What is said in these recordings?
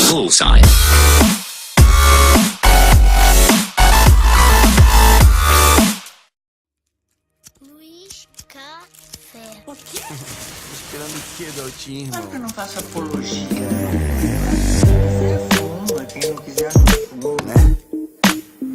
Poolside. Luiz Café. O quê? Esperando o quê, Daltinho, irmão? Claro que eu não faço apologia. Você fuma, quem não quiser não fuma. Né?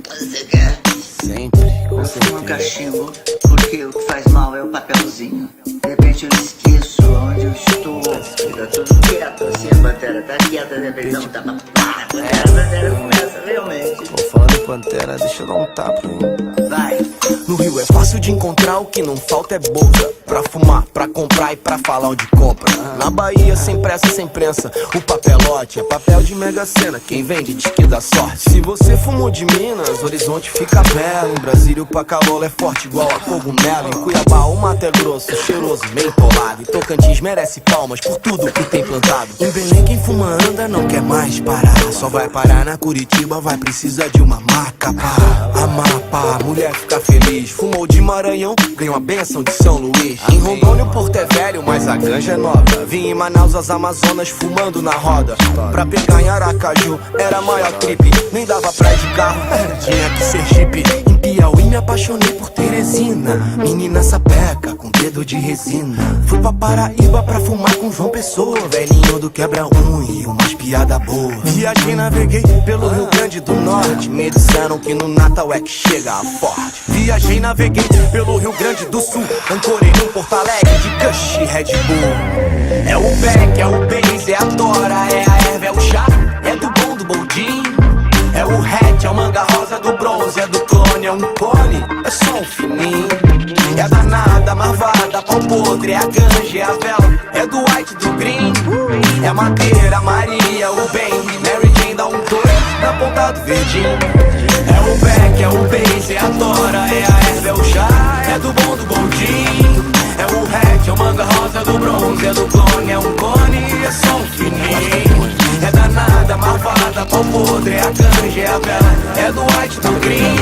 Você quer? Sempre, com Eu fumo um certeza. cachimbo, porque o que faz mal é o papelzinho. De repente eu esqueço onde eu estou. Fica tudo quieto, assim, a pantera tá quieta, de repente dá um tapa. Pá, a pantera começa realmente. Tô falando em Pantera, deixa eu dar um tapa, hein? Vai. No Rio é fácil de encontrar, o que não falta é boca. Pra fumar, pra comprar e pra falar onde compra. Na Bahia, sem pressa, sem prensa, o papelote é papel de Mega Sena. Quem vende diz que dá sorte. Se você fumou de Minas, Horizonte fica belo. Em Brasília o Pacalola é forte igual a cogumelo. Em Cuiabá o Mato é grosso, cheiroso, mentolado. E Tocantins merece palmas por tudo que tem plantado. Em Belém quem fuma anda não quer mais parar. Só vai parar na Curitiba, vai precisar de uma maca pra Amapá, a mulher fica feliz. Fumou de Maranhão, ganhou a benção de São Luís. Em Rondônia o Porto é velho, mas a ganja é nova. Vim em Manaus as Amazonas fumando na roda. Pra pegar em Aracaju era a maior trip. Nem dava pra ir de carro, tinha que ser Jeep. Em Piauí me apaixonei por Teresina, menina sapeca com dedo de resina. Fui pra Paraíba pra fumar com João Pessoa, velhinho do quebra-unha e umas piada boa. Viajei, naveguei pelo Rio Grande do Norte. Me disseram que no Natal é que chega a forte. Viajei, naveguei pelo Rio Grande do Sul. Ancorei num Porto Alegre de Kush e Red Bull. É o Beck, é o Base, é a Tora, é a erva, é o chá, é do bom do boldinho. É o hatch, é o manga rosa do bronze, é do clone, é um cone, é só um fininho. É a danada, marvada, pau podre, é a ganja, é a vela, é do white, do green. É a madeira, a Maria, o bem, Mary Jane dá um dois na ponta do verdinho. É o Beck, é o Base, é a Tora, é a erva, é o chá, é do bom do boldinho. É o hatch, é o manga rosa do bronze, é do clone, é um cone, é só um fininho. É danada, marvada, pau podre, é a ganja, é a vela, é do white, do green.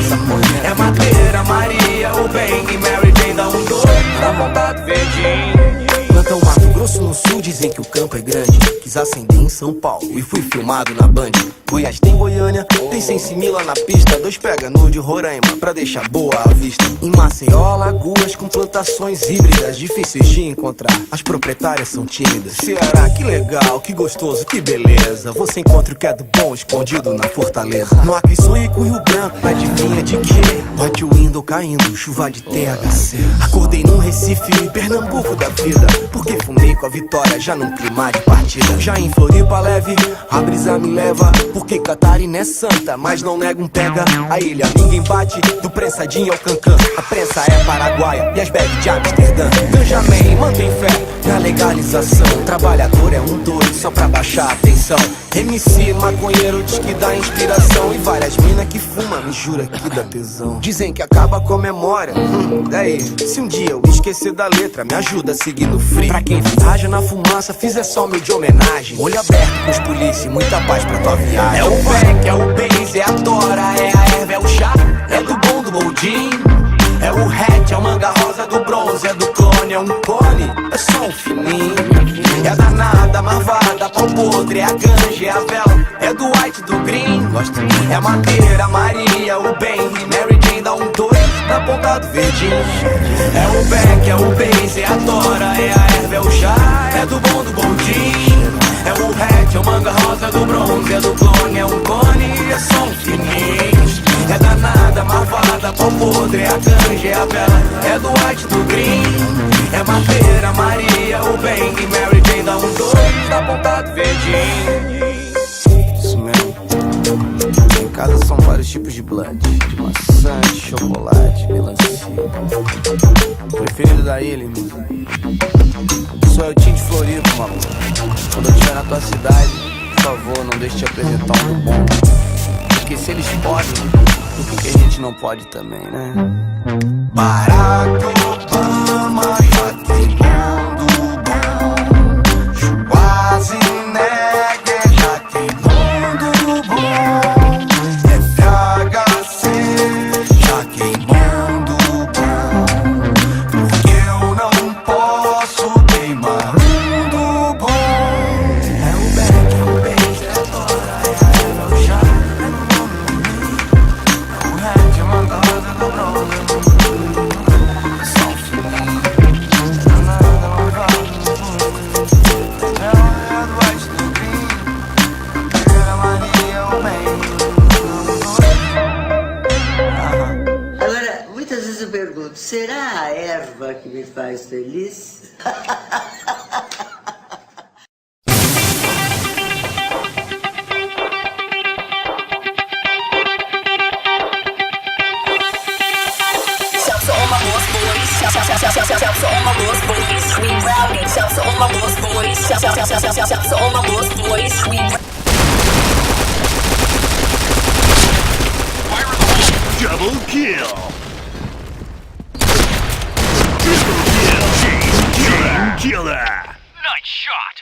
É madeira, Maria, o bem, e Mary Jane dá um dois na ponta do verdinho. Plantão Mato Grosso no sul, dizem que o campo é grande. Quis acender em São Paulo e fui filmado na Band. Goiás tem Goiânia, tem Sensimila na pista. Dois pega no de Roraima pra deixar boa a vista. Em Maceió, Alagoas com plantações híbridas, difíceis de encontrar, as proprietárias são tímidas. Ceará, que legal, que gostoso, que beleza. Você encontra o que é do bom escondido na fortaleza. No Acre, Sul e Rio Branco, adivinha de quê? Hot window caindo, chuva de THC. Acordei num Recife, Pernambuco da vida, porque fumei com a vitória já num clima de partida. Já em Floripa leve, a brisa me leva, porque Catarina é santa, mas não nega um pega. A ilha ninguém bate, do prensadinho ao cancã. A prensa é paraguaia e as bags de Amsterdã. Ganjamin, mantém fé na legalização. Trabalhador é um doido só pra baixar a tensão. MC, maconheiro, diz que dá inspiração. E várias minas que fuma, me jura que dá tesão. Dizem que acaba com a memória, daí, se um dia eu esquecer da letra, me ajuda a seguir no free. Pra quem viaja na fumaça, fizer só meu de homenagem. Olho aberto com os polícia e muita paz pra tua viagem. É o Beck, é o Base, é a Tora, é a erva, é o chá, é do bom do boldinho. É o hatch, é o manga rosa do bronze, é do clone, é um cone, é só um fininho. É a danada, marvada, pau podre, é a ganja, é a vela, é do white, do green. É a madeira, Maria, o bem, e Mary Jane dá um dois na ponta do verdinho. É o Beck, é o Base, é a Tora, é a erva, é o chá, é do bom do boldinho. É o hatch, é o manga rosa do bronze, é do clone, é um cone, é só um fininho. É danada, marvada, pau podre, é a ganja, é a vela, é do white, do green. É madeira, Maria, o bem, e Mary Jane dá um dois na ponta do verdinho. Isso mesmo. Em casa são vários tipos de blunt, de maçã, de chocolate, melancia. Preferido da ilha, irmão. Sou eu, Tim de Floripa, maluco. Quando eu estiver na tua cidade, por favor, não deixe de apresentar um do bom. Porque se eles podem, por que a gente não pode também, né? Barack Obama tá queimando bom. Schwarzenegger já queimando bom. FHC já queimando bom. Porque eu não posso queimar um do bom. É o Beck, é o Base, é a Tora. erva que me faz feliz. Shouts to all my lost boys. Shouts to all my lost boys. We rowdy. Shouts to all my lost boys. Shouts to all my lost boys. We Double kill! Triple kill! Chain killer! Nice shot!